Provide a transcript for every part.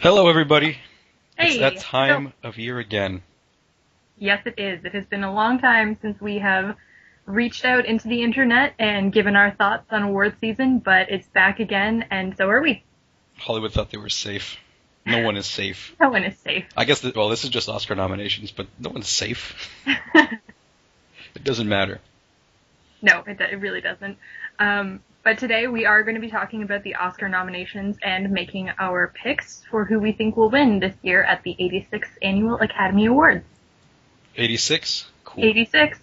Hello, everybody. It's Hey, that time of year again. yes, it is. It has been a long time since we have reached out into the internet and given our thoughts on award season, but it's back again, and so are we. Hollywood thought they were safe. No one is safe. No one is safe. I guess, this is just Oscar nominations, but no one's safe. It doesn't matter. No, it really doesn't. But today we are going to be talking about the Oscar nominations and making our picks for who we think will win this year at the 86th Annual Academy Awards. 86? Cool. 86.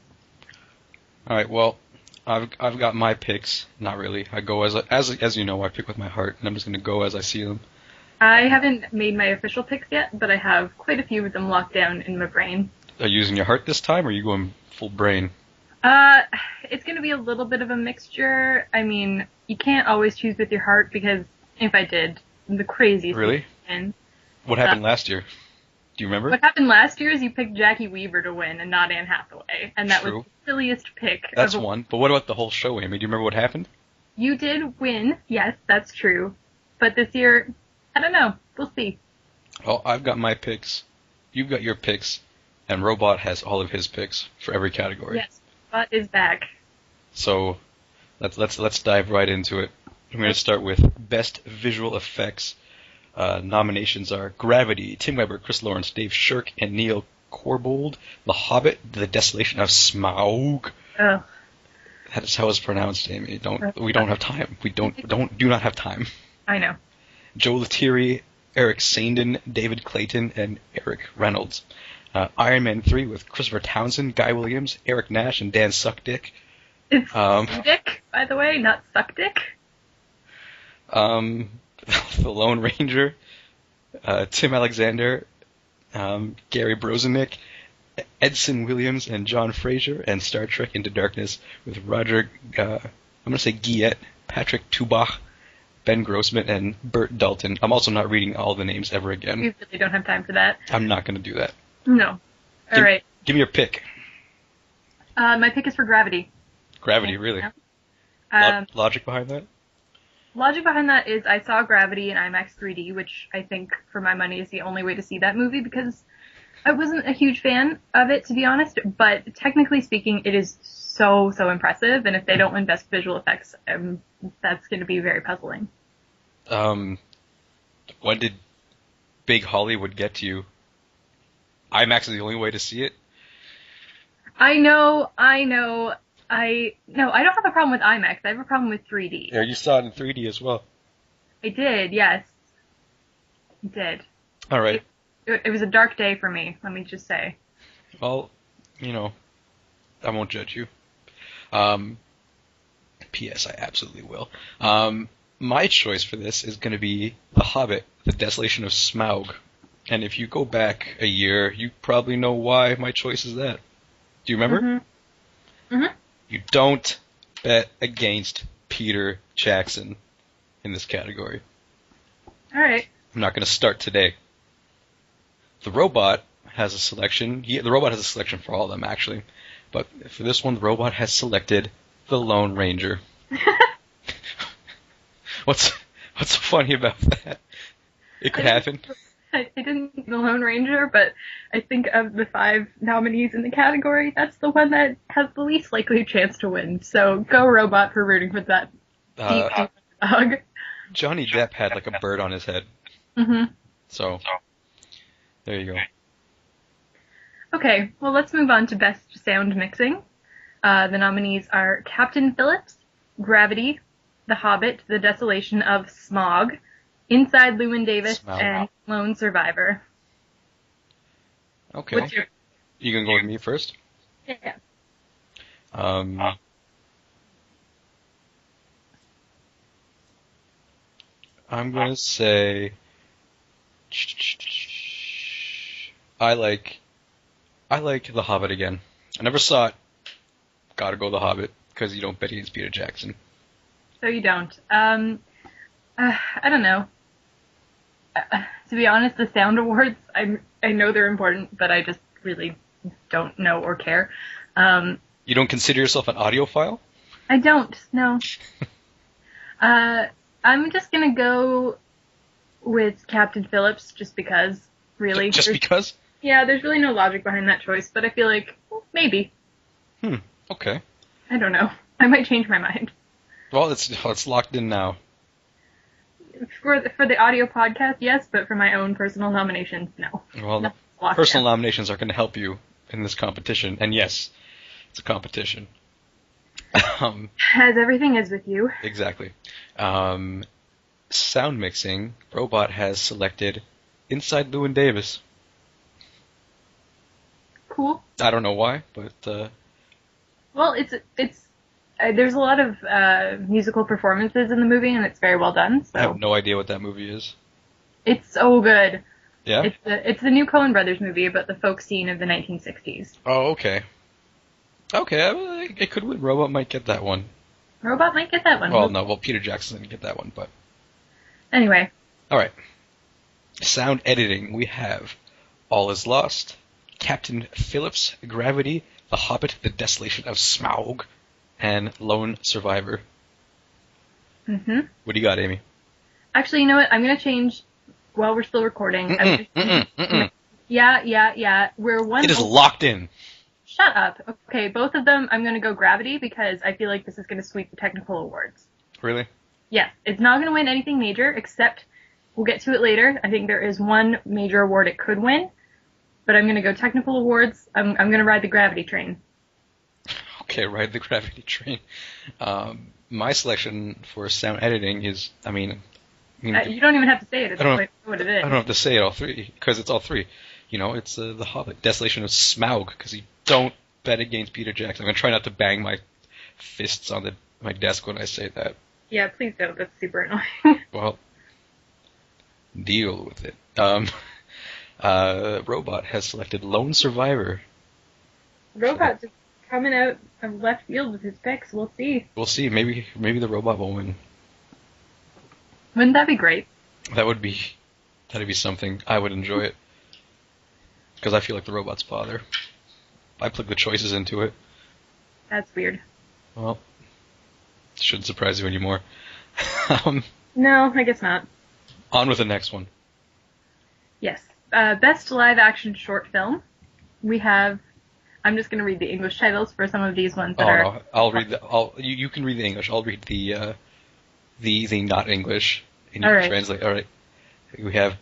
All right, well, I've got my picks. Not really. I go as you know, I pick with my heart, and I'm just going to go as I see them. I haven't made my official picks yet, but I have quite a few of them locked down in my brain. Are you using your heart this time, or are you going full brain? It's going to be a little bit of a mixture. I mean, you can't always choose with your heart because if I did, the craziest Really? thing. What happened last year? Do you remember? What happened last year is you picked Jackie Weaver to win and not Anne Hathaway, and that True. was the silliest pick. That's one. But what about the whole show, Amy? Do you remember what happened? You did win, yes, that's true. But this year, I don't know. We'll see. Well, I've got my picks. You've got your picks, and Robot has all of his picks for every category. Yes, Spot is back. So let's dive right into it. I'm going to start with Best Visual Effects. Nominations are Gravity, Tim Weber, Chris Lawrence, Dave Shirk, and Neil Corbould. The Hobbit, The Desolation of Smaug. Oh. That is how it's pronounced, Amy. We don't have time. Do not have time. I know. Joe Lettieri, Eric Sandin, David Clayton, and Eric Reynolds. Iron Man 3 with Christopher Townsend, Guy Williams, Eric Nash, and Dan Suckdick. It's Dick, by the way, not Suck Dick. The Lone Ranger, Tim Alexander, Gary Brozenick, Edson Williams, and John Fraser, and Star Trek Into Darkness with Roger, I'm going to say Guillet, Patrick Tubach, Ben Grossman, and Burt Dalton. I'm also not reading all the names ever again. We really don't have time for that. I'm not going to do that. No. All right. Give me your pick. My pick is for Gravity. Gravity, really? Logic behind that? Logic behind that is I saw Gravity in IMAX 3D, which I think, for my money, is the only way to see that movie because I wasn't a huge fan of it, to be honest. But technically speaking, it is so impressive. And if they don't win Best Visual Effects, that's going to be very puzzling. When did Big Hollywood get to you? IMAX is the only way to see it? I know. I don't have a problem with IMAX. I have a problem with 3D. Yeah, you saw it in 3D as well. I did, yes. I did. All right. It was a dark day for me, let me just say. Well, I won't judge you. P.S. I absolutely will. My choice for this is going to be The Hobbit, The Desolation of Smaug. And if you go back a year, you probably know why my choice is that. Do you remember? Mm-hmm. Mm-hmm. You don't bet against Peter Jackson in this category. All right. I'm not going to start today. The Robot has a selection. The Robot has a selection for all of them, actually. But for this one, the Robot has selected The Lone Ranger. What's funny about that? It could happen. I didn't think The Lone Ranger, but I think of the 5 nominees in the category, that's the one that has the least likely chance to win. So go Robot for rooting for that deep dog. Johnny Depp had like a bird on his head. Mm-hmm. So, there you go. Okay, well let's move on to Best Sound Mixing. The nominees are Captain Phillips, Gravity, The Hobbit, The Desolation of Smaug, Inside Llewyn Davis, and Lone Survivor. Okay. You gonna go with me first? Yeah. I'm gonna say I like The Hobbit again. I never saw it. Gotta go The Hobbit because you don't bet against Peter Jackson. So you don't. I don't know. To be honest, the Sound Awards, I know they're important, but I just really don't know or care. You don't consider yourself an audiophile? I don't, no. I'm just gonna go with Captain Phillips, just because, really. Just because? Yeah, there's really no logic behind that choice, but I feel like, well, maybe. Okay. I don't know. I might change my mind. Well, it's locked in now. For the audio podcast, yes, but for my own personal nominations, no. Well, personal nominations are going to help you in this competition, and yes, it's a competition. As everything is with you. Exactly. Sound mixing, Robot has selected Inside Llewyn Davis. Cool. I don't know why, but well, it's there's a lot of musical performances in the movie, and it's very well done. So. I have no idea what that movie is. It's so good. Yeah? It's the new Coen Brothers movie about the folk scene of the 1960s. Oh, okay. Okay, it could win. Robot might get that one. Robot might get that one. Well, no, Peter Jackson didn't get that one, but... Anyway. Alright. Sound editing, we have All Is Lost, Captain Phillips, Gravity, The Hobbit, The Desolation of Smaug, and Lone Survivor. Mm-hmm. What do you got, Amy? Actually, you know what? I'm going to change while we're still recording. Yeah. We're one... It is locked in. Shut up. Okay, both of them, I'm going to go Gravity because I feel like this is going to sweep the technical awards. Really? Yes. It's not going to win anything major, except we'll get to it later. I think there is one major award it could win, but I'm going to go technical awards. I'm going to ride the Gravity train. Okay, ride the Gravity train. My selection for sound editing is, you don't even have to say it. It's like what it is. I don't have to say it all three, because it's all three. You know, it's The Hobbit, Desolation of Smaug, because you don't bet against Peter Jackson. I'm going to try not to bang my fists on my desk when I say that. Yeah, please don't. That's super annoying. Well, deal with it. Robot has selected Lone Survivor. Robot just coming out of left field with his picks. We'll see. We'll see. Maybe the Robot will win. Wouldn't that be great? That'd be something. I would enjoy it. Because I feel like the Robot's father. I plug the choices into it. That's weird. Well, shouldn't surprise you anymore. No, I guess not. On with the next one. Yes. Best live action short film. We have... I'm just going to read the English titles for some of these ones that are... No, I'll read you can read the English. I'll read the not English. And you can translate. Alright. We have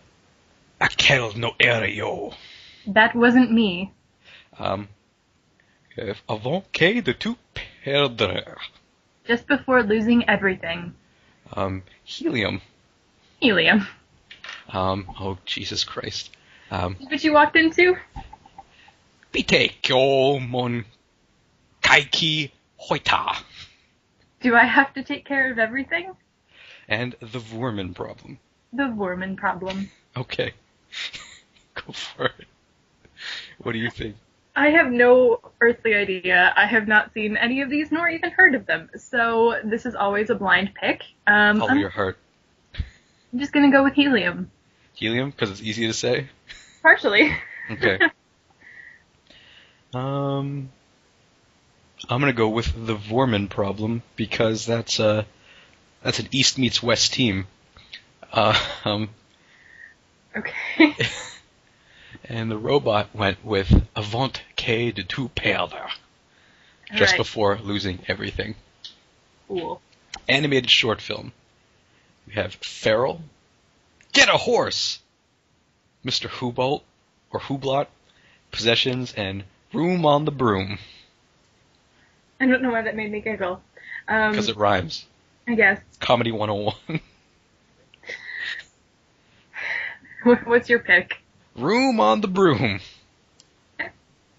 Aquel no era yo. That wasn't me. Avant que de tout perdre. Just before losing everything. Helium. Helium. Oh, Jesus Christ. What you walked into? Pite kyo mon kaiki hoita. Do I have to take care of everything? And the Vorman problem. The Vorman problem. Okay. Go for it. What do you think? I have no earthly idea. I have not seen any of these nor even heard of them. So this is always a blind pick. Follow your heart. I'm just going to go with Helium. Helium? Because it's easy to say? Partially. Okay. I'm going to go with the Vorman problem because that's an East meets West team. Okay. And the Robot went with Avant que de tout perdre. Just before losing everything. Cool. Animated short film. We have Feral, Get a Horse, Mr. Hublot, or Hublot, Possessions, and Room on the Broom. I don't know why that made me giggle. Because it rhymes. I guess. Comedy 101. What's your pick? Room on the Broom.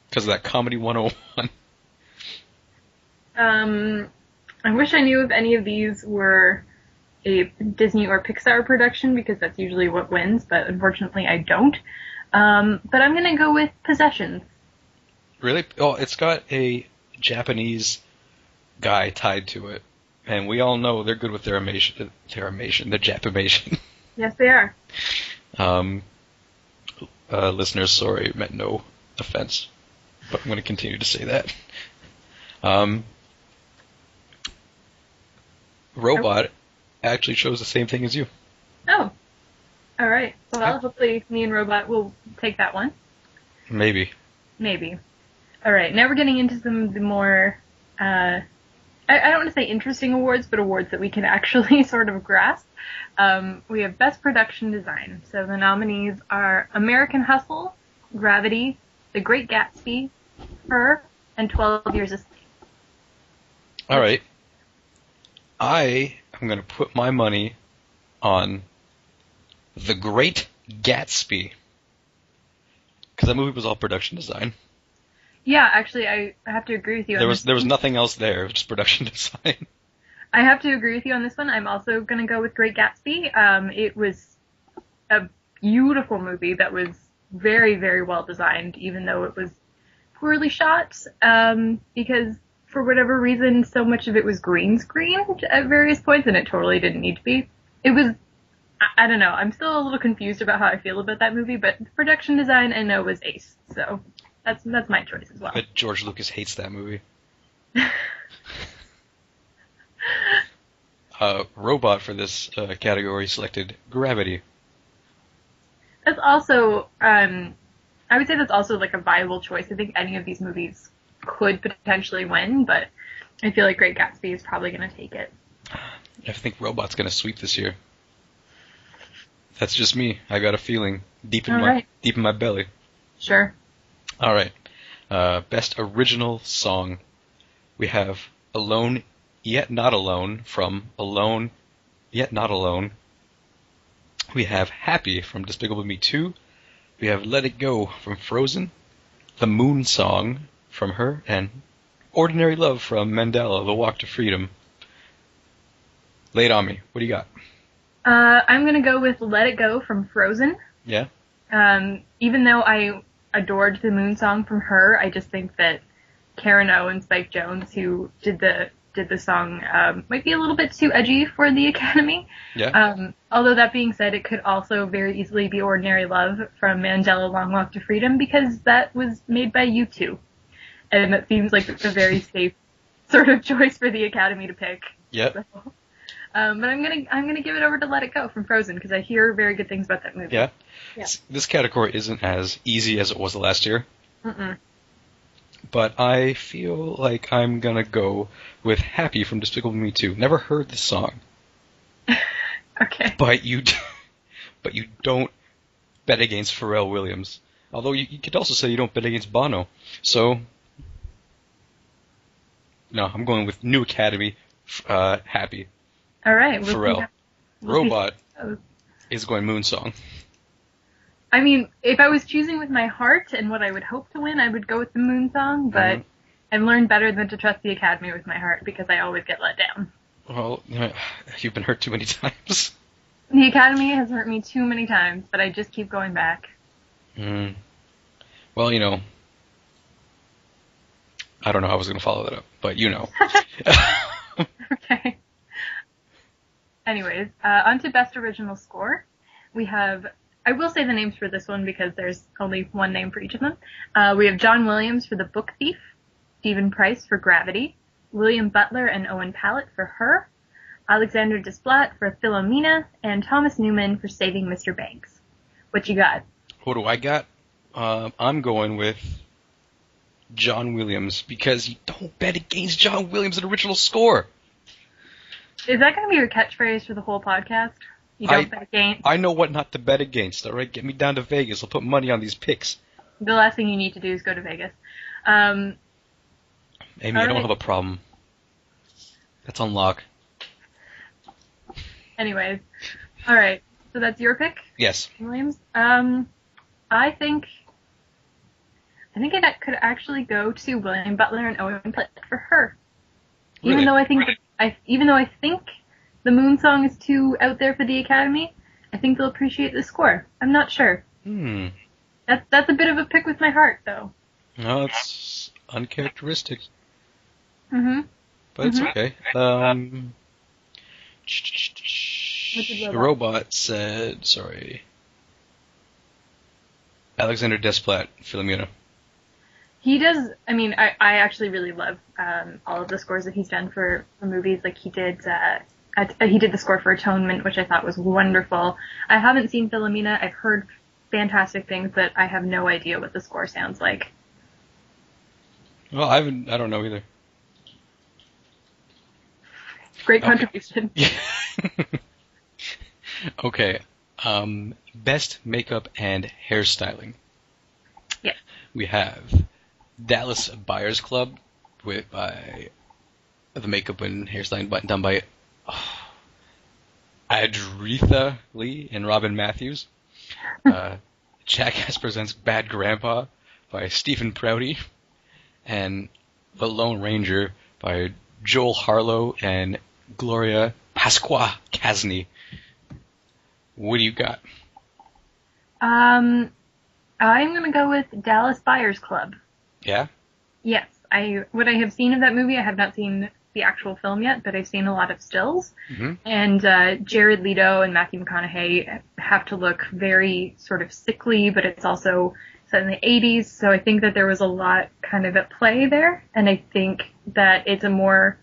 Because of that Comedy 101. I wish I knew if any of these were a Disney or Pixar production, because that's usually what wins, but unfortunately I don't. But I'm gonna go with Possessions. Really? Oh, it's got a Japanese guy tied to it. And we all know they're good with their animation, their Japimation. Yes, they are. Listeners, sorry, meant no offense. But I'm going to continue to say that. Robot actually chose the same thing as you. Oh. All right. Well, hopefully me and Robot will take that one. Maybe. Maybe. All right. Now we're getting into some of the more, I don't want to say interesting awards, but awards that we can actually sort of grasp. We have Best Production Design. So the nominees are American Hustle, Gravity, The Great Gatsby, Her, and 12 Years a Slave. All right. I am going to put my money on The Great Gatsby. Because that movie was all production design. Yeah, actually, I have to agree with you on this. There was nothing else there, just production design. I have to agree with you on this one. I'm also going to go with Great Gatsby. It was a beautiful movie that was very, very well designed, even though it was poorly shot, because for whatever reason, so much of it was green screened at various points, and it totally didn't need to be. It was, I don't know, I'm still a little confused about how I feel about that movie, but the production design I know was ace, so that's my choice as well. But George Lucas hates that movie. Robot for this category selected Gravity. That's also, I would say that's also like a viable choice. I think any of these movies could potentially win, but I feel like Great Gatsby is probably going to take it. I think Robot's going to sweep this year. That's just me. I got a feeling deep in my belly. Sure. All right. Best Original Song. We have Alone Yet Not Alone from Alone Yet Not Alone. We have Happy from Despicable Me 2. We have Let It Go from Frozen. The Moon Song from Her. And Ordinary Love from Mandela, The Walk to Freedom. Lay it on me. What do you got? I'm going to go with Let It Go from Frozen. Yeah? Even though I adored the Moon Song from Her, I just think that Karen O and Spike Jonze, who did the song, might be a little bit too edgy for the Academy. Yeah. Although that being said, it could also very easily be Ordinary Love from Mandela Long Walk to Freedom, because that was made by U2. And that seems like a very safe sort of choice for the Academy to pick. Yep. So, but I'm gonna give it over to Let It Go from Frozen, because I hear very good things about that movie. Yeah? Yeah. This category isn't as easy as it was last year. Mm-mm. But I feel like I'm gonna go with Happy from Despicable Me 2. Never heard the song. Okay. But you don't bet against Pharrell Williams. Although you could also say you don't bet against Bono. So, no, I'm going with New Academy, Happy. All right. Pharrell. Robot is going Moon Song. I mean, if I was choosing with my heart and what I would hope to win, I would go with the Moon Song, but I've learned better than to trust the Academy with my heart, because I always get let down. Well, you've been hurt too many times. The Academy has hurt me too many times, but I just keep going back. Well, I don't know how I was going to follow that up, but Okay. Anyways, on to Best Original Score. We have, I will say the names for this one because there's only one name for each of them. We have John Williams for The Book Thief, Stephen Price for Gravity, William Butler and Owen Pallett for Her, Alexander Desplat for Philomena, and Thomas Newman for Saving Mr. Banks. What you got? What do I got? I'm going with John Williams, because you don't bet against John Williams' original score. Is that going to be your catchphrase for the whole podcast? You don't bet against? I know what not to bet against, all right? Get me down to Vegas. I'll put money on these picks. The last thing you need to do is go to Vegas. Amy, I don't right. have a problem. That's on lock. Anyways. All right. So that's your pick? Yes. Williams? I think it could actually go to William Butler and Owen Pallett for Her. Really? Even though I think the Moon Song is too out there for the Academy, I think they'll appreciate the score. I'm not sure. That's a bit of a pick with my heart, though. No, it's uncharacteristic. Mm-hmm. But it's okay. The robot said, sorry, Alexander Desplat, Philomena. He does, I actually really love all of the scores that he's done for movies. Like, he did He did the score for Atonement, which I thought was wonderful. I haven't seen Philomena. I've heard fantastic things, but I have no idea what the score sounds like. Well, I don't know either. Great contribution. Yeah. Okay. Best makeup and hairstyling. Yeah. We have Dallas Buyers Club by the makeup and hairstyling done by Adretha Lee and Robin Matthews. Jackass Presents Bad Grandpa by Stephen Prouty. And The Lone Ranger by Joel Harlow and Gloria Pasqua-Casney. What do you got? I'm gonna go with Dallas Buyers Club. Yeah? Yes. What I have seen of that movie, I have not seen the actual film yet, but I've seen a lot of stills. Mm-hmm. And Jared Leto and Matthew McConaughey have to look very sort of sickly, but it's also set in the 80s, so I think that there was a lot kind of at play there, and I think that it's a more,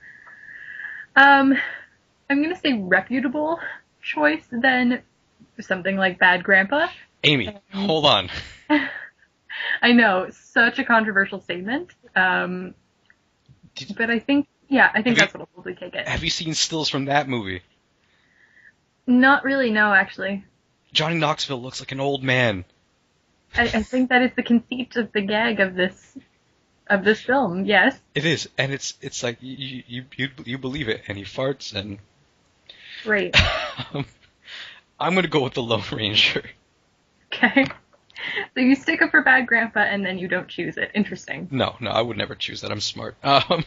I'm going to say reputable choice than something like Bad Grandpa. Amy, hold on. I know, such a controversial statement, but I think that's what I'll probably take it. Have you seen stills from that movie? Not really, no, actually. Johnny Knoxville looks like an old man. I think that is the conceit of the gag of this film. Yes, it is, and it's like you believe it, and he farts, and right. I'm gonna go with the Lone Ranger. Okay, so you stick up for Bad Grandpa, and then you don't choose it. Interesting. No, I would never choose that. I'm smart. I'm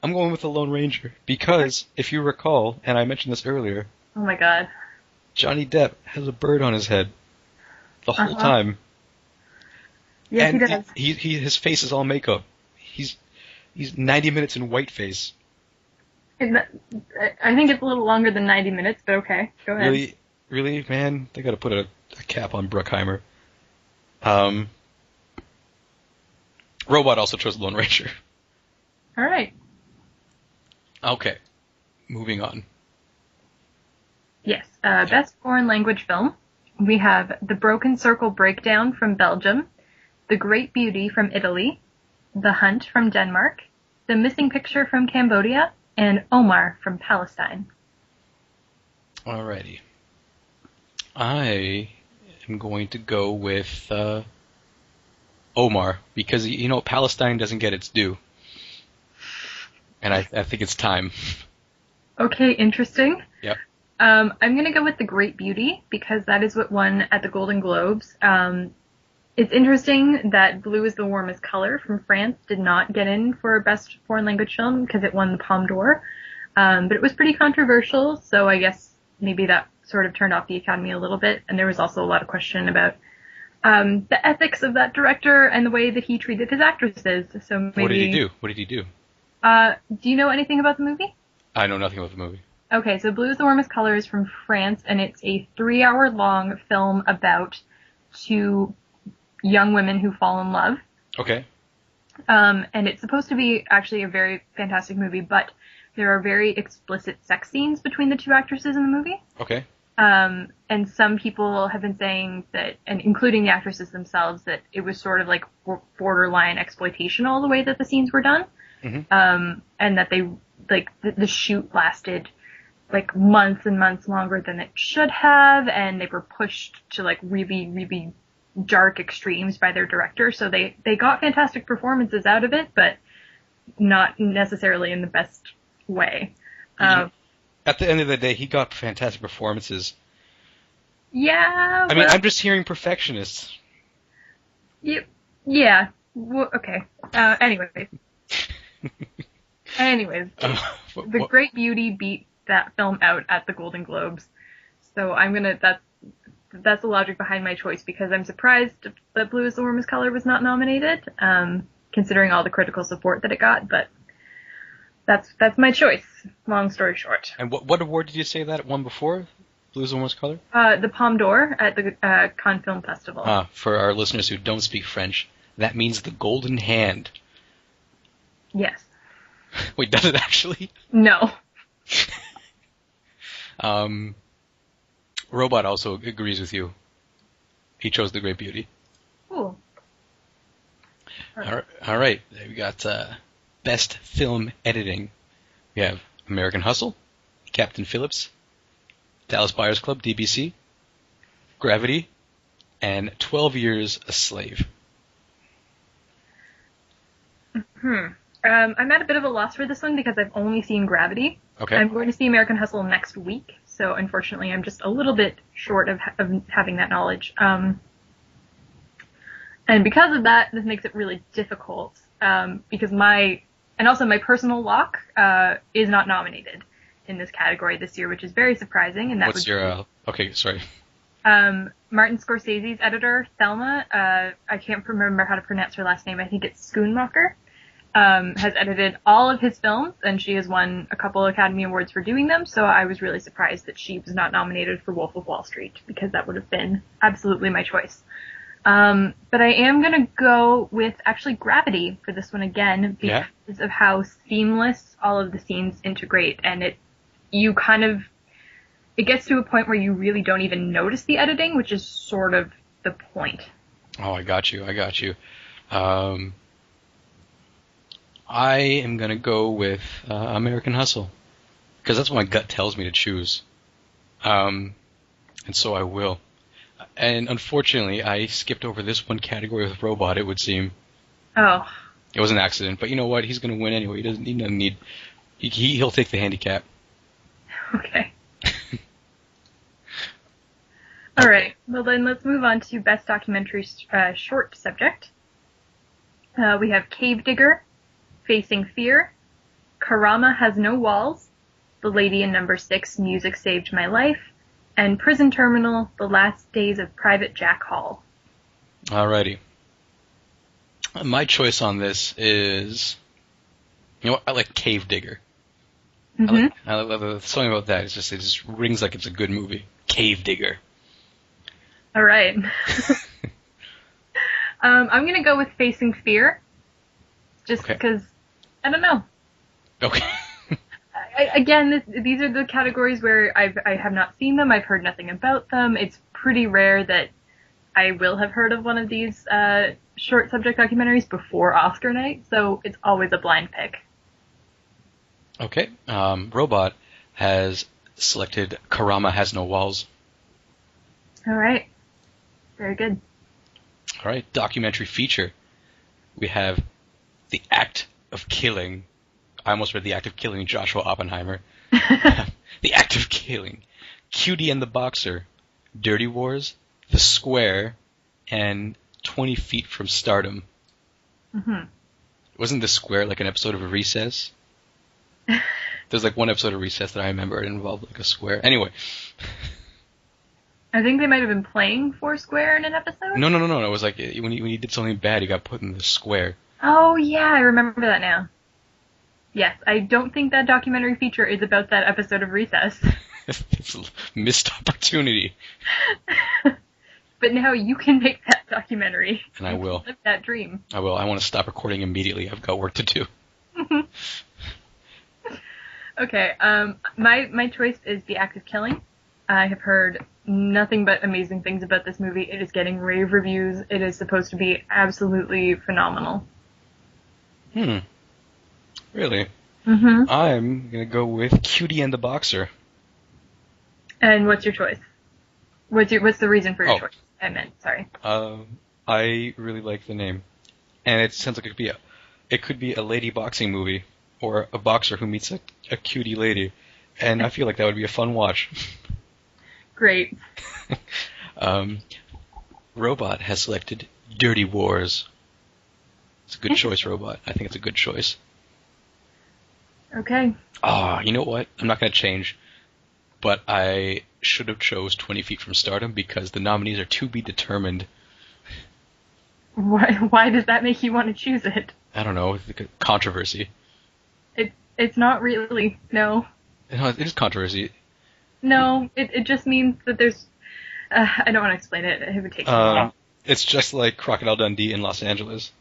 going with the Lone Ranger because if you recall, and I mentioned this earlier. Oh my God. Johnny Depp has a bird on his head. The whole time. Yes, and he does. His face is all makeup. He's 90 minutes in whiteface. I think it's a little longer than 90 minutes, but okay. Go ahead. Really, man? They gotta put a cap on Bruckheimer. Robot also chose Lone Ranger. All right. Okay. Moving on. Yes. Best foreign language film. We have The Broken Circle Breakdown from Belgium, The Great Beauty from Italy, The Hunt from Denmark, The Missing Picture from Cambodia, and Omar from Palestine. Alrighty. I am going to go with Omar, because, Palestine doesn't get its due. And I think it's time. Okay, interesting. Yep. I'm going to go with The Great Beauty because that is what won at the Golden Globes. It's interesting that Blue is the Warmest Color from France did not get in for Best Foreign Language Film because it won the Palme d'Or. But it was pretty controversial, so I guess maybe that sort of turned off the Academy a little bit. And there was also a lot of question about the ethics of that director and the way that he treated his actresses. So maybe. What did he do? Do you know anything about the movie? I know nothing about the movie. Okay, so Blue is the Warmest Color is from France, and it's a 3-hour-long film about two young women who fall in love. Okay. And it's supposed to be actually a very fantastic movie, but there are very explicit sex scenes between the two actresses in the movie. Okay. And some people have been saying that, and including the actresses themselves, that it was sort of like borderline exploitational the way that the scenes were done. Mm-hmm. And that they, like, the shoot lasted like months and months longer than it should have, and they were pushed to like really, really dark extremes by their director. So they got fantastic performances out of it, but not necessarily in the best way. At the end of the day, he got fantastic performances. Yeah. I mean, I'm just hearing perfectionists. Yeah. Well, okay. Anyways, The Great Beauty beat that film out at the Golden Globes. So that's the logic behind my choice, because I'm surprised that Blue is the Warmest Color was not nominated, considering all the critical support that it got, but that's my choice, long story short. And what award did you say that it won before? Blue is the Warmest Color? The Palme d'Or at the Cannes Film Festival. For our listeners who don't speak French, that means the golden hand. Yes. Wait, does it actually? No. Robot also agrees with you. He chose The Great Beauty. Cool. All right. We got Best Film Editing. We have American Hustle, Captain Phillips, Dallas Buyers Club, DBC, Gravity, and 12 Years a Slave. I'm at a bit of a loss for this one because I've only seen Gravity. Okay. I'm going to see American Hustle next week, so unfortunately I'm just a little bit short of having that knowledge. And because of that, this makes it really difficult, because my personal lock is not nominated in this category this year, which is very surprising. And that What's your okay, sorry. Martin Scorsese's editor, Thelma, I can't remember how to pronounce her last name. I think it's Schoonmaker. Has edited all of his films, and she has won a couple Academy Awards for doing them, so I was really surprised that she was not nominated for Wolf of Wall Street, because that would have been absolutely my choice. But I am going to go with actually Gravity for this one again, because of how seamless all of the scenes integrate, and it gets to a point where you really don't even notice the editing, which is sort of the point. Oh, I got you. I am going to go with American Hustle, because that's what my gut tells me to choose. And so I will. And unfortunately, I skipped over this one category with Robot, it would seem. Oh. It was an accident, but you know what? He's going to win anyway. He doesn't need... He'll take the handicap. Okay. All right. Well, then let's move on to Best Documentary Short Subject. We have Cave Digger, Facing Fear, Karama Has No Walls, The Lady in Number 6, Music Saved My Life, and Prison Terminal, The Last Days of Private Jack Hall. Alrighty. My choice on this is, you know what, I like Cave Digger. Mm-hmm. I love something about that. It just rings like it's a good movie. Cave Digger. All right. I'm going to go with Facing Fear, just because, I don't know. Okay. These are the categories where I have not seen them. I've heard nothing about them. It's pretty rare that I will have heard of one of these short subject documentaries before Oscar night, so it's always a blind pick. Okay. Robot has selected Karama Has No Walls. All right. Very good. All right. Documentary feature. We have The Act of Killing. I almost read The Act of Killing, Joshua Oppenheimer. The Act of Killing. Cutie and the Boxer. Dirty Wars. The Square. And 20 Feet from Stardom. Mm-hmm. Wasn't The Square like an episode of Recess? There's like one episode of Recess that I remember. It involved like a square. Anyway. I think they might have been playing Foursquare in an episode? No. It was like when he did something bad, he got put in the square. Oh, yeah, I remember that now. Yes, I don't think that documentary feature is about that episode of Recess. It's a missed opportunity. But now you can make that documentary. And I will. Live that dream. I will. I want to stop recording immediately. I've got work to do. Okay, my choice is The Act of Killing. I have heard nothing but amazing things about this movie. It is getting rave reviews. It is supposed to be absolutely phenomenal. Really? Mm-hmm. I'm going to go with Cutie and the Boxer. And what's your choice? What's the reason for your choice? I meant, sorry. I really like the name. And it sounds like it could be a lady boxing movie, or a boxer who meets a cutie lady. And I feel like that would be a fun watch. Great. Robot has selected Dirty Wars. It's a good choice, Robot. I think it's a good choice. Okay. You know what? I'm not going to change. But I should have chose 20 Feet from Stardom because the nominees are to be determined. Why does that make you want to choose it? I don't know. Controversy. It's not really. No. No, it is controversy. No, it just means that there's... I don't want to explain it. It would take too long. It's just like Crocodile Dundee in Los Angeles.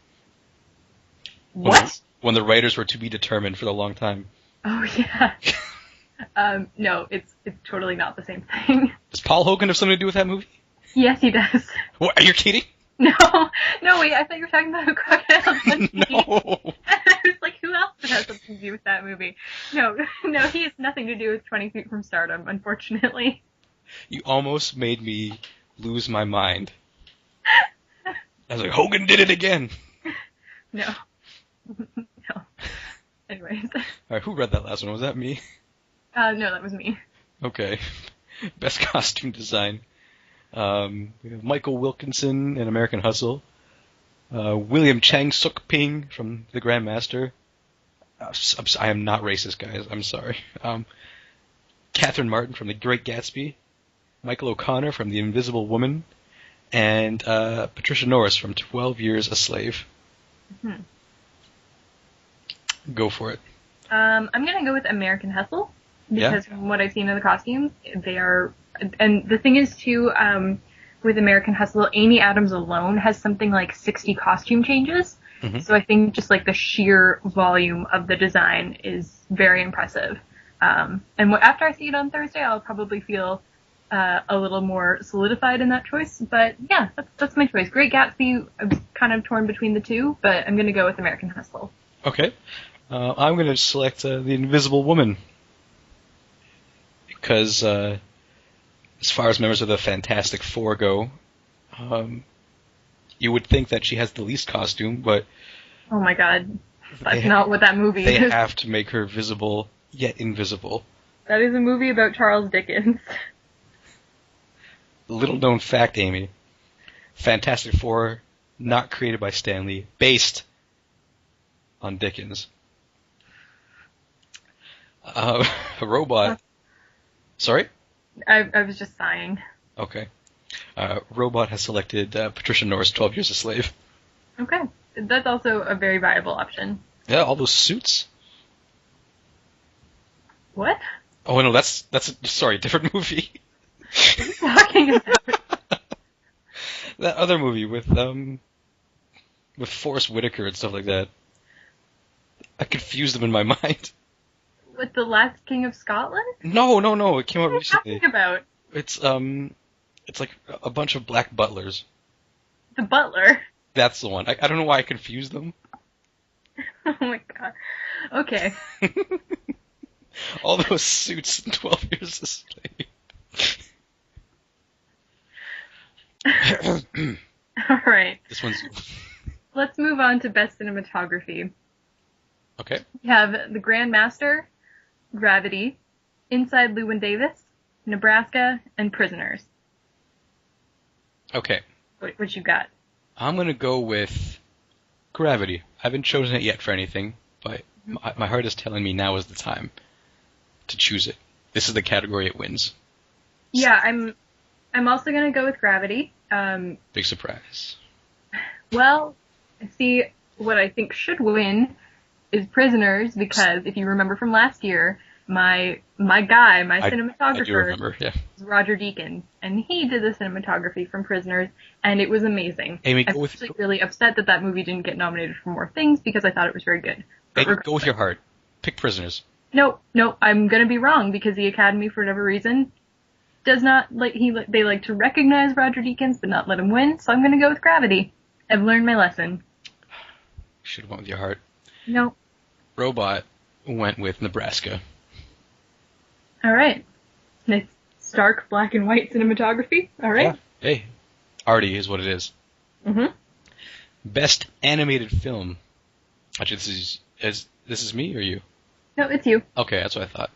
What? When the writers were to be determined for a long time. Oh, yeah. No, it's totally not the same thing. Does Paul Hogan have something to do with that movie? Yes, he does. What, are you kidding? No, no, wait, I thought you were talking about Crocodile Dundee. No. I was like, who else would have something to do with that movie? No, no, he has nothing to do with 20 Feet from Stardom, unfortunately. You almost made me lose my mind. I was like, Hogan did it again. No. No. Anyways. All right, who read that last one? Was that me? No, that was me. Okay. Best costume design. We have Michael Wilkinson in American Hustle. William Chang Suk Ping from The Grandmaster. I am not racist, guys. I'm sorry. Catherine Martin from The Great Gatsby. Michael O'Connor from The Invisible Woman. And Patricia Norris from 12 Years a Slave. Hmm. Go for it. I'm gonna go with American Hustle because from what I've seen in the costumes, they are. And the thing is too, with American Hustle, Amy Adams alone has something like 60 costume changes. Mm-hmm. So I think just like the sheer volume of the design is very impressive. And after I see it on Thursday, I'll probably feel a little more solidified in that choice. But yeah, that's my choice. Great Gatsby, I was kind of torn between the two, but I'm gonna go with American Hustle. Okay. I'm going to select The Invisible Woman. Because as far as members of the Fantastic Four go, you would think that she has the least costume, but... Oh my god. That's not what that movie they is. They have to make her visible, yet invisible. That is a movie about Charles Dickens. Little known fact, Amy. Fantastic Four, not created by Stan Lee, based on Dickens. A robot. Sorry? I was just sighing. Okay. Robot has selected Patricia Norris, 12 Years a Slave. Okay. That's also a very viable option. Yeah, all those suits. What? Oh no, that's sorry, different movie. What are you talking about? That other movie with Forrest Whitaker and stuff like that. I confused them in my mind. With The Last King of Scotland? No, it came out What are you recently. talking about? It's like a bunch of black butlers. The Butler. That's the one. I don't know why I confused them. Oh my god. Okay. All those suits in 12 Years a Slave. Alright. This one's... Let's move on to Best Cinematography. Okay. We have The Grandmaster, Gravity, Inside Llewyn Davis, Nebraska, and Prisoners. Okay. What you got? I'm going to go with Gravity. I haven't chosen it yet for anything, but my heart is telling me now is the time to choose it. This is the category it wins. Yeah, I'm also going to go with Gravity. Big surprise. Well, see, what I think should win is Prisoners, because if you remember from last year, my cinematographer, I do remember, yeah. was Roger Deakins, and he did the cinematography from Prisoners, and it was amazing. Amy, I'm actually really upset that movie didn't get nominated for more things because I thought it was very good. But Amy, go with your heart. Pick Prisoners. No, I'm gonna be wrong because the Academy, for whatever reason, does not they like to recognize Roger Deakins but not let him win. So I'm gonna go with Gravity. I've learned my lesson. Should have went with your heart. No. Robot went with Nebraska. All right. Nice stark black and white cinematography. All right. Yeah. Hey, arty is what it is. Mhm. Best animated film. Actually, this is me or you? No, it's you. Okay, that's what I thought.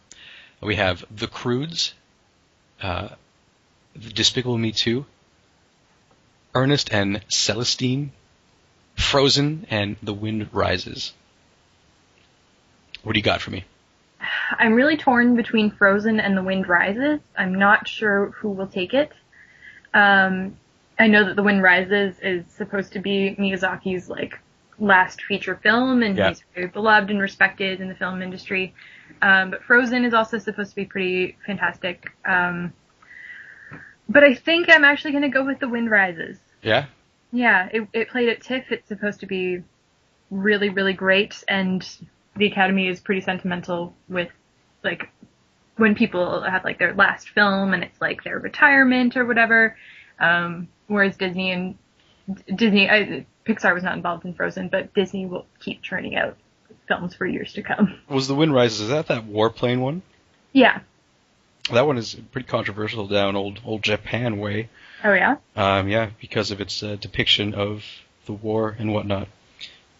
We have The Croods, Despicable Me 2, Ernest and Celestine, Frozen, and The Wind Rises. What do you got for me? I'm really torn between Frozen and The Wind Rises. I'm not sure who will take it. I know that The Wind Rises is supposed to be Miyazaki's last feature film, and he's very beloved and respected in the film industry. But Frozen is also supposed to be pretty fantastic. But I think I'm actually going to go with The Wind Rises. Yeah? Yeah, it played at TIFF. It's supposed to be really, really great, and the Academy is pretty sentimental with, when people have like their last film and it's like their retirement or whatever. Whereas Pixar was not involved in Frozen, but Disney will keep churning out films for years to come. Was The Wind Rises, is that warplane one? Yeah. That one is pretty controversial down old Japan way. Oh, yeah? Yeah, because of its depiction of the war and whatnot.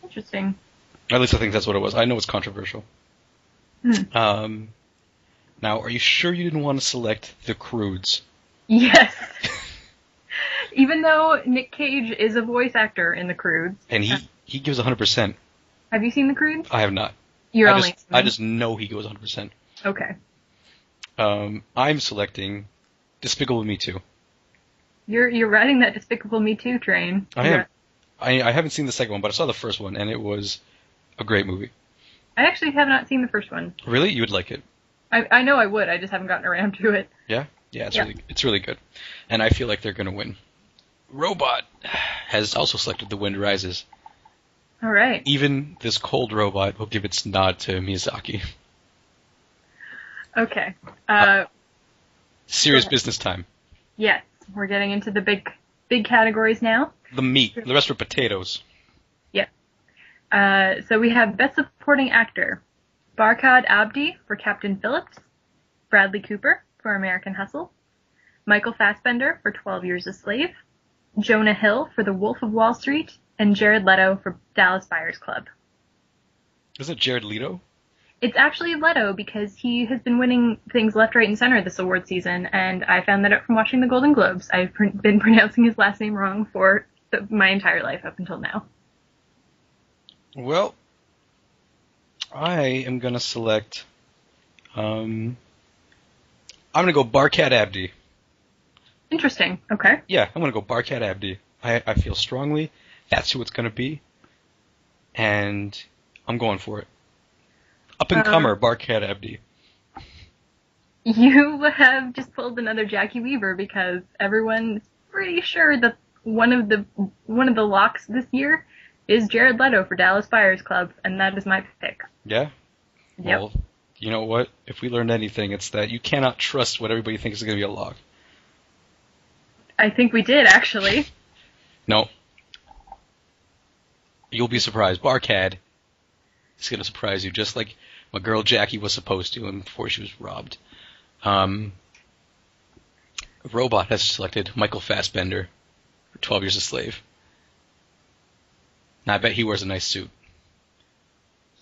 Interesting. At least I think that's what it was. I know it's controversial. Now, are you sure you didn't want to select The Croods? Yes. Even though Nick Cage is a voice actor in The Croods. And he gives 100%. Have you seen The Croods? I have not. I just know he goes 100%. Okay. I'm selecting Despicable Me 2. You're riding that Despicable Me 2 train. I am. I haven't seen the second one, but I saw the first one, and it was a great movie. I actually have not seen the first one. Really? You would like it. I know I would. I just haven't gotten around to it. Yeah? Yeah, it's really good. And I feel like they're going to win. Robot has also selected The Wind Rises. All right. Even this cold robot will give its nod to Miyazaki. Okay. Serious business time. Yes. We're getting into the big categories now. The meat. The rest are potatoes. Yep. So we have Best Supporting Actor. Barkhad Abdi for Captain Phillips. Bradley Cooper for American Hustle. Michael Fassbender for 12 Years a Slave. Jonah Hill for The Wolf of Wall Street. And Jared Leto for Dallas Buyers Club. Is it Jared Leto? It's actually Leto because he has been winning things left, right, and center this award season, and I found that out from watching the Golden Globes. I've been pronouncing his last name wrong for my entire life up until now. Well, I am going to select... I'm going to go Barkhad Abdi. Interesting. Okay. Yeah, I'm going to go Barkhad Abdi. I feel strongly that's who it's going to be, and I'm going for it. Up-and-comer, Barkhad Abdi. You have just pulled another Jackie Weaver because everyone's pretty sure that one of the locks this year is Jared Leto for Dallas Buyers Club, and that is my pick. Yeah? Yep. Well, you know what? If we learned anything, it's that you cannot trust what everybody thinks is going to be a lock. I think we did, actually. No. You'll be surprised. Barkhad is going to surprise you, just like my girl Jackie was supposed to before she was robbed. Robot has selected Michael Fassbender for 12 Years a Slave. And I bet he wears a nice suit.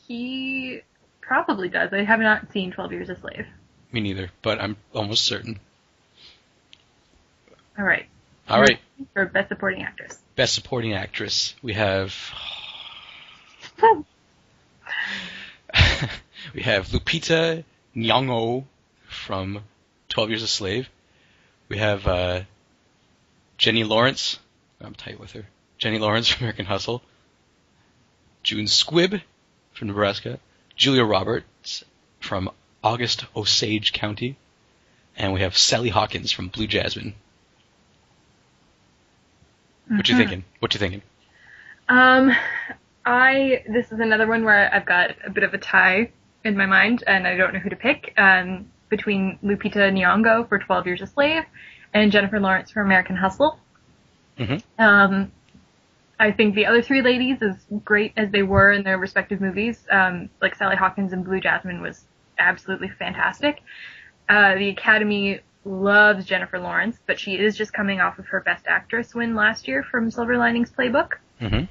He probably does. I have not seen 12 Years a Slave. Me neither, but I'm almost certain. All right. For Best Supporting Actress. Best Supporting Actress, we have... we have Lupita Nyong'o from 12 Years a Slave. We have Jenny Lawrence. I'm tight with her. Jenny Lawrence from American Hustle. June Squibb from Nebraska. Julia Roberts from August Osage County. And we have Sally Hawkins from Blue Jasmine. What you thinking? This is another one where I've got a bit of a tie in my mind, and I don't know who to pick, between Lupita Nyong'o for 12 Years a Slave and Jennifer Lawrence for American Hustle. Mm-hmm. I think the other three ladies, as great as they were in their respective movies, like Sally Hawkins in Blue Jasmine was absolutely fantastic. The Academy loves Jennifer Lawrence, but she is just coming off of her Best Actress win last year from Silver Linings Playbook. Mm-hmm.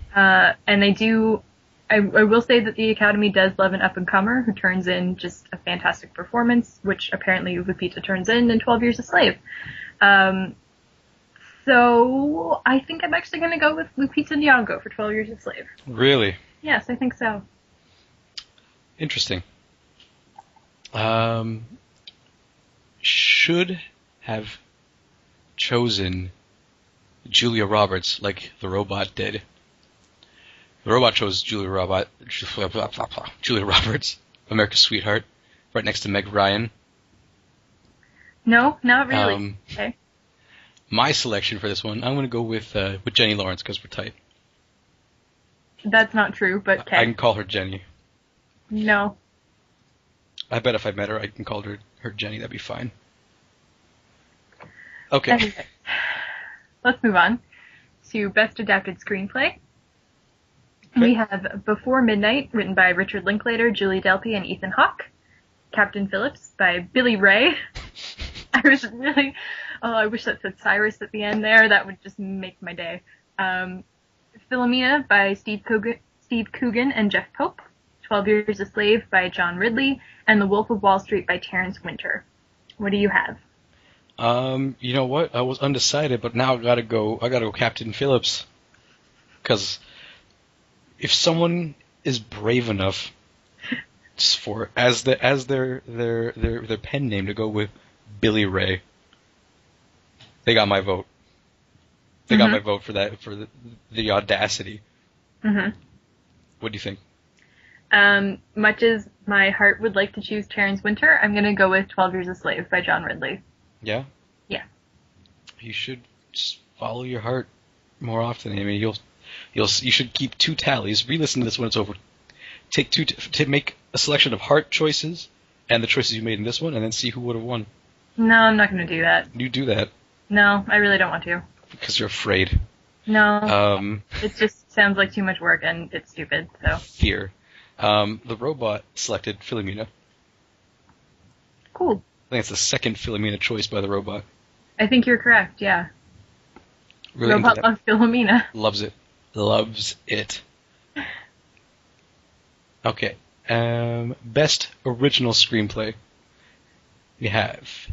And they do, I will say that the Academy does love an up-and-comer who turns in just a fantastic performance, which apparently Lupita turns in 12 Years a Slave. So I think I'm actually going to go with Lupita Nyong'o for 12 Years a Slave. Really? Yes, I think so. Interesting. Should have chosen Julia Roberts like the robot did. The robot chose Julia Roberts, America's Sweetheart, right next to Meg Ryan. No, not really. Okay. My selection for this one, I'm going to go with Jenny Lawrence because we're tight. That's not true, but okay. I can call her Jenny. No. I bet if I met her, I can call her Jenny. That'd be fine. Okay. Anyway, let's move on to Best Adapted Screenplay. Okay. We have Before Midnight, written by Richard Linklater, Julie Delpy, and Ethan Hawke. Captain Phillips by Billy Ray. I was really, I wish that said Cyrus at the end there. That would just make my day. Philomena by Steve Coogan and Jeff Pope. 12 Years a Slave by John Ridley. And The Wolf of Wall Street by Terrence Winter. What do you have? You know what? I was undecided, but now I gotta go Captain Phillips. Because if someone is brave enough as their pen name to go with Billy Ray, they got my vote. They got my vote for that, for the audacity. Mm-hmm. What do you think? Much as my heart would like to choose Terrence Winter, I'm gonna go with 12 Years a Slave by John Ridley. Yeah? Yeah. You should just follow your heart more often. I mean, you should keep 2 tallies. Re-listen to this when it's over. Take 2 to make a selection of heart choices and the choices you made in this one, and then see who would have won. No, I'm not gonna do that. You do that. No, I really don't want to. Because you're afraid. No. It just sounds like too much work, and it's stupid, so. Fear. The robot selected Philomena. Cool. I think it's the second Philomena choice by the robot. I think you're correct, yeah. Really Robot loves Philomena. Loves it. Loves it. Okay. Best original screenplay. We have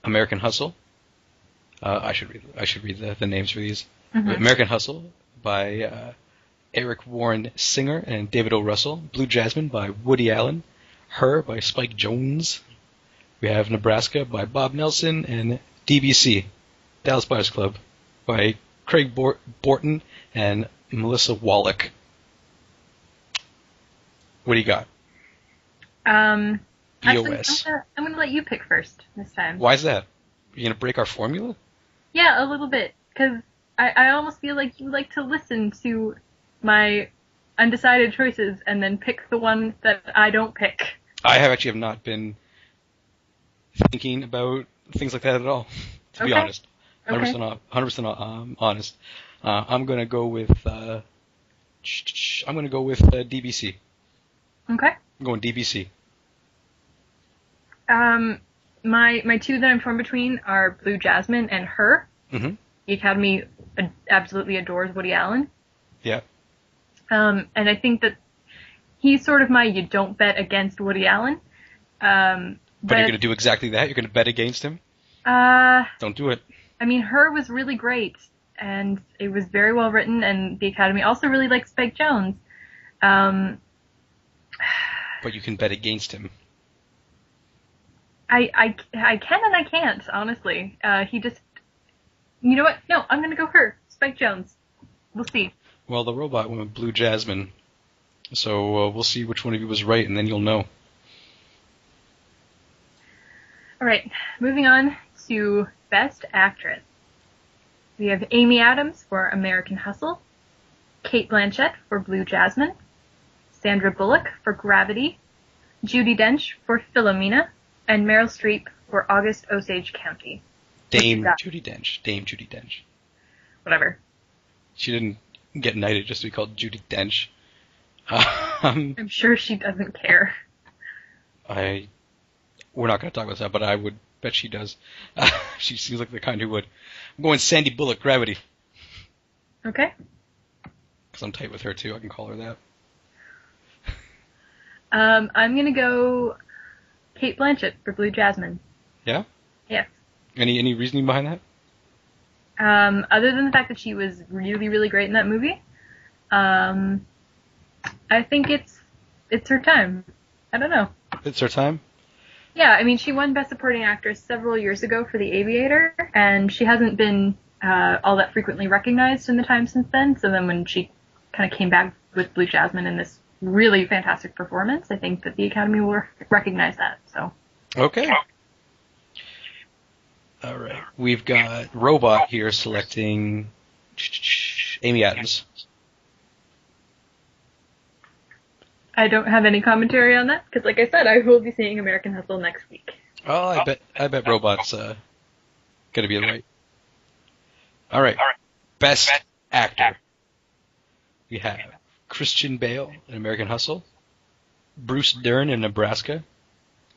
American Hustle. I should read the names for these. Mm-hmm. American Hustle by Eric Warren Singer and David O. Russell. Blue Jasmine by Woody Allen. Her by Spike Jonze. We have Nebraska by Bob Nelson, and DBC, Dallas Buyers Club, by Craig Borton and Melissa Wallach. What do you got? Actually, BOS. I'm gonna let you pick first this time. Why is that? You gonna break our formula? Yeah, a little bit, because I almost feel like you like to listen to my undecided choices and then pick the one that I don't pick. I have not been thinking about things like that at all, to be honest. 100% honest. I'm gonna go with DBC. Okay. I'm going DBC. My 2 that I'm torn between are Blue Jasmine and Her. Mm-hmm. The Academy absolutely adores Woody Allen. Yeah. And I think that he's sort of my you don't bet against Woody Allen. But you're going to do exactly that? You're going to bet against him? Don't do it. I mean, Her was really great, and it was very well written, and the Academy also really liked Spike Jonze. But you can bet against him. I can and I can't, honestly. He just... You know what? No, I'm going to go Her. Spike Jonze. We'll see. Well, the robot went with Blue Jasmine. So we'll see which one of you was right, and then you'll know. All right, moving on to Best Actress. We have Amy Adams for American Hustle, Cate Blanchett for Blue Jasmine, Sandra Bullock for Gravity, Judi Dench for Philomena, and Meryl Streep for August Osage County. Dame Judi Dench. Whatever. She didn't get knighted just to be called Judi Dench. I'm sure she doesn't care. We're not going to talk about that, but I would bet she does. She seems like the kind who would. I'm going Sandy Bullock, Gravity. Okay. Because I'm tight with her, too. I can call her that. I'm going to go Cate Blanchett for Blue Jasmine. Yeah? Yes. Any reasoning behind that? Other than the fact that she was really, really great in that movie, I think it's her time. I don't know. It's her time? Yeah, I mean, she won Best Supporting Actress several years ago for The Aviator, and she hasn't been all that frequently recognized in the time since then. So then when she kind of came back with Blue Jasmine in this really fantastic performance, I think that the Academy will recognize that. So. Okay. All right. We've got Robot here selecting Amy Adams. I don't have any commentary on that because, like I said, I will be seeing American Hustle next week. Oh, I bet Robot's gonna be right. All right, best actor. We have Christian Bale in American Hustle, Bruce Dern in Nebraska,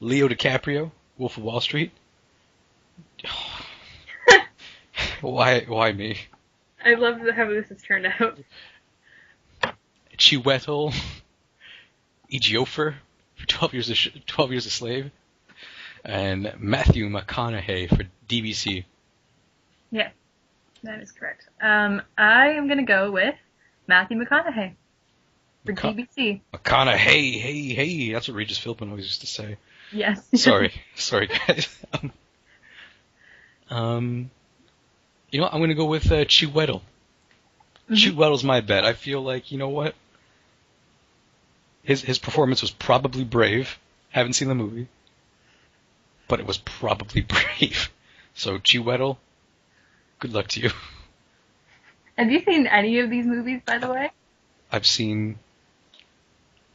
Leo DiCaprio, Wolf of Wall Street. Why me? I love how this has turned out. Chiwetel Ejiofor for 12 Years a Slave, and Matthew McConaughey for DBC. Yeah, that is correct. I am going to go with Matthew McConaughey for DBC. McConaughey, hey, that's what Regis Philbin always used to say. Yes. Sorry, guys. You know what? I'm going to go with Chiwetel. Mm-hmm. Chiwetel's my bet. I feel like, you know what? His performance was probably brave. Haven't seen the movie. But it was probably brave. So, Chiwetel, good luck to you. Have you seen any of these movies, by the way? I've seen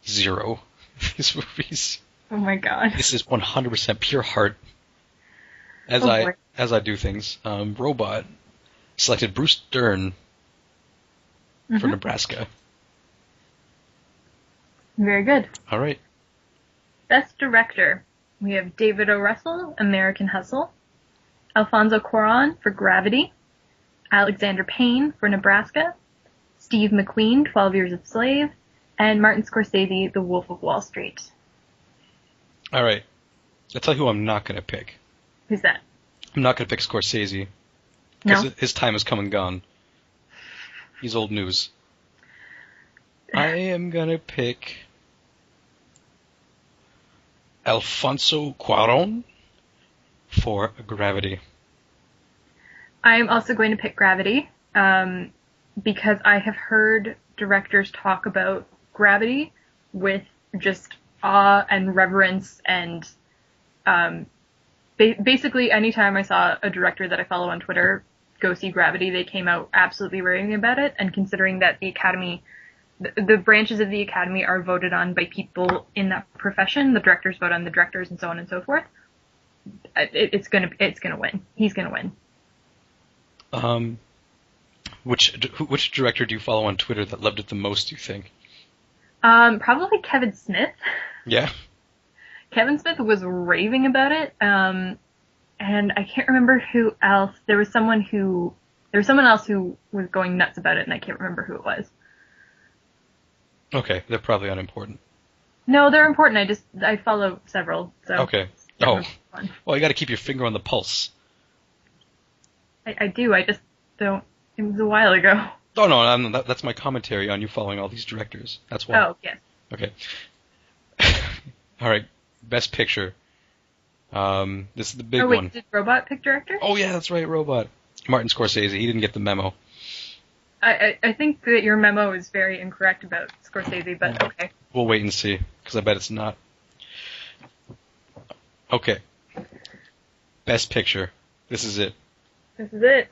0 of these movies. Oh my god. This is 100% pure heart. As I do things. Robot selected Bruce Dern for Nebraska. Very good. All right. Best Director. We have David O. Russell, American Hustle. Alfonso Cuarón for Gravity. Alexander Payne for Nebraska. Steve McQueen, 12 Years a Slave. And Martin Scorsese, The Wolf of Wall Street. All right. I'll tell you who I'm not going to pick. Who's that? I'm not going to pick Scorsese. Because his time has come and gone. He's old news. I am going to pick Alfonso Cuarón for Gravity. I am also going to pick Gravity because I have heard directors talk about Gravity with just awe and reverence and basically anytime I saw a director that I follow on Twitter go see Gravity, they came out absolutely raving about it. And considering that the Academy, the branches of the Academy are voted on by people in that profession, the directors vote on the directors and so on and so forth, it's gonna win. He's gonna win. Which director do you follow on Twitter that loved it the most, do you think? Probably Kevin Smith. Yeah? Kevin Smith was raving about it, and I can't remember who else. There was someone else who was going nuts about it, and I can't remember who it was. Okay, they're probably unimportant. No, they're important. I follow several. So okay. Oh, well, you got to keep your finger on the pulse. I do. I just don't. It was a while ago. Oh no, that's my commentary on you following all these directors. That's why. Oh yes. Okay. All right. Best Picture. This is the big one. Did Robot pick director? Oh yeah, that's right, Robot. Martin Scorsese. He didn't get the memo. I think that your memo is very incorrect about Scorsese, but okay. We'll wait and see, because I bet it's not. Okay. Best Picture. This is it. This is it.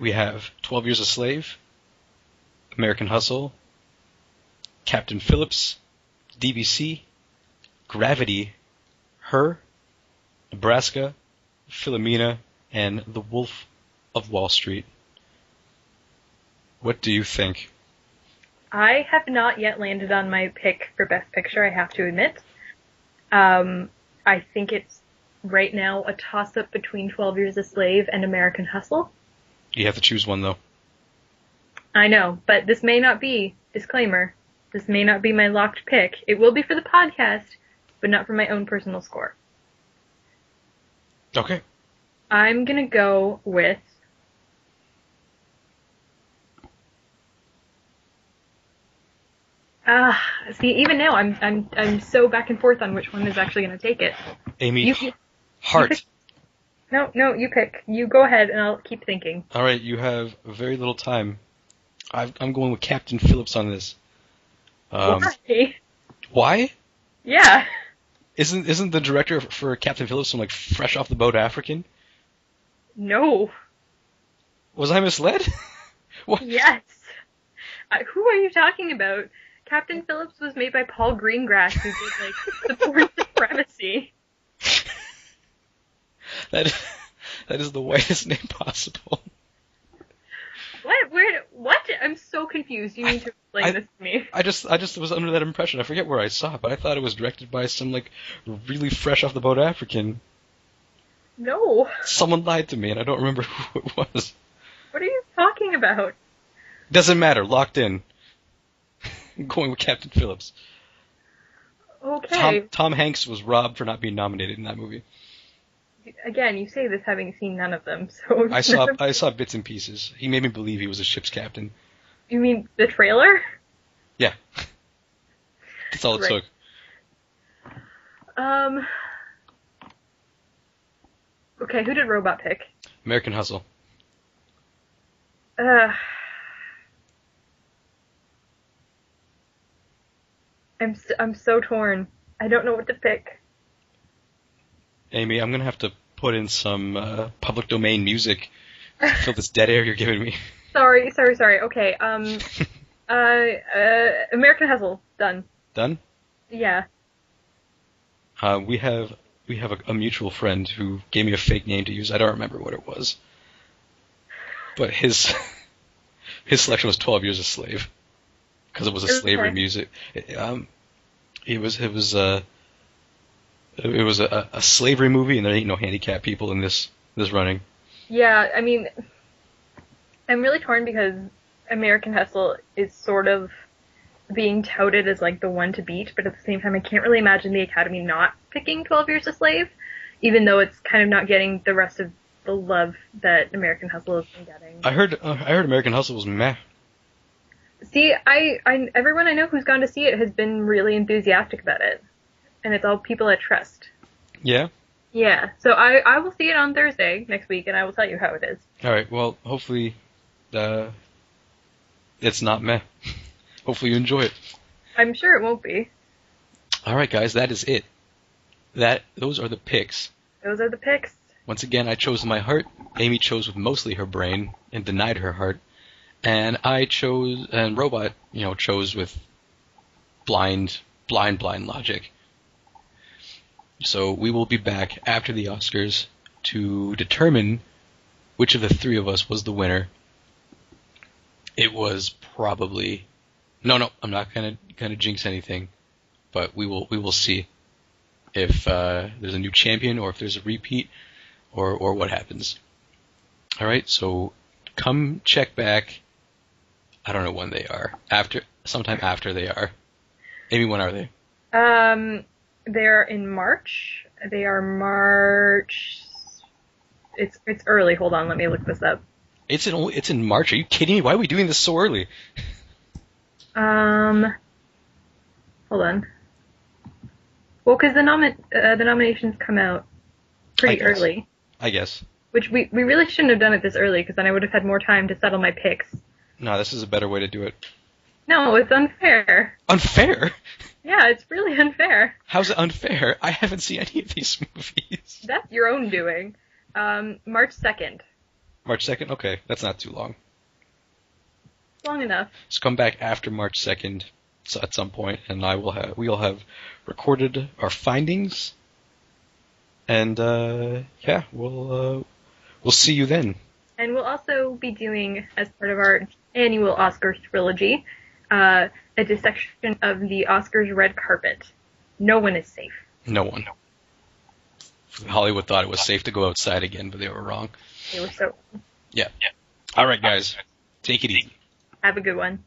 We have 12 Years a Slave, American Hustle, Captain Phillips, DBC, Gravity, Her, Nebraska, Philomena, and The Wolf of Wall Street. What do you think? I have not yet landed on my pick for Best Picture, I have to admit. I think it's right now a toss-up between 12 Years a Slave and American Hustle. You have to choose one, though. I know, but this may not be, disclaimer, this may not be my locked pick. It will be for the podcast, but not for my own personal score. Okay. I'm gonna go with see, even now I'm so back and forth on which one is actually gonna take it. Amy, Hart. No, you pick. You go ahead, and I'll keep thinking. All right, you have very little time. I'm going with Captain Phillips on this. Why? Why? Yeah. Isn't the director for Captain Phillips from, like, Fresh Off the Boat African? No. Was I misled? What? Yes. Who are you talking about? Captain Phillips was made by Paul Greengrass, who did, like, support supremacy. That is the whitest name possible. What? Where? What? I'm so confused. You need to explain this to me. I just was under that impression. I forget where I saw it, but I thought it was directed by some, like, really fresh off the boat African. No. Someone lied to me, and I don't remember who it was. What are you talking about? Doesn't matter. Locked in. I'm going with Captain Phillips. Okay. Tom Hanks was robbed for not being nominated in that movie. Again, you say this having seen none of them, so... I saw bits and pieces. He made me believe he was a ship's captain. You mean the trailer? Yeah. That's all it took. Okay, who did Robot pick? American Hustle. I'm so torn. I don't know what to pick. Amy, I'm gonna have to put in some public domain music to fill this dead air you're giving me. Sorry. Okay, American Hustle. Done. Done? Yeah. We have a mutual friend who gave me a fake name to use. I don't remember what it was. But his selection was 12 Years a Slave. Because it was a slavery music. It was a slavery movie, and there ain't no handicapped people in this running. Yeah, I mean, I'm really torn because American Hustle is sort of being touted as, like, the one to beat, but at the same time I can't really imagine the Academy not picking 12 Years a Slave, even though it's kind of not getting the rest of the love that American Hustle has been getting. I heard American Hustle was meh. See, everyone I know who's gone to see it has been really enthusiastic about it. And it's all people I trust. Yeah? Yeah. So I will see it on Thursday next week, and I will tell you how it is. Alright, well, hopefully, it's not meh. Hopefully you enjoy it. I'm sure it won't be. Alright, guys, that is it. Those are the picks. Those are the picks. Once again, I chose my heart. Amy chose with mostly her brain and denied her heart. And Robot, chose with blind logic. So we will be back after the Oscars to determine which of the three of us was the winner. It was probably... No, I'm not gonna jinx anything, but we will see if there's a new champion or if there's a repeat or what happens. All right, so come check back. I don't know when they are. Sometime after they are. Amy, when are they? They're in March. They are March. It's early. Hold on, let me look this up. It's in March. Are you kidding me? Why are we doing this so early? Hold on. Well, because the nominations come out pretty early. I guess. Which we really shouldn't have done it this early, because then I would have had more time to settle my picks. No, this is a better way to do it. No, it's unfair. Unfair? Yeah, it's really unfair. How's it unfair? I haven't seen any of these movies. That's your own doing. March 2nd. March 2nd? Okay, that's not too long. Long enough. So come back after March 2nd at some point, and we'll have recorded our findings, and we'll see you then. And we'll also be doing, as part of our annual Oscars trilogy, a dissection of the Oscars red carpet. No one is safe. No one. Hollywood thought it was safe to go outside again, but they were wrong. They were so wrong. Yeah. All right, guys. Take it easy. Have a good one.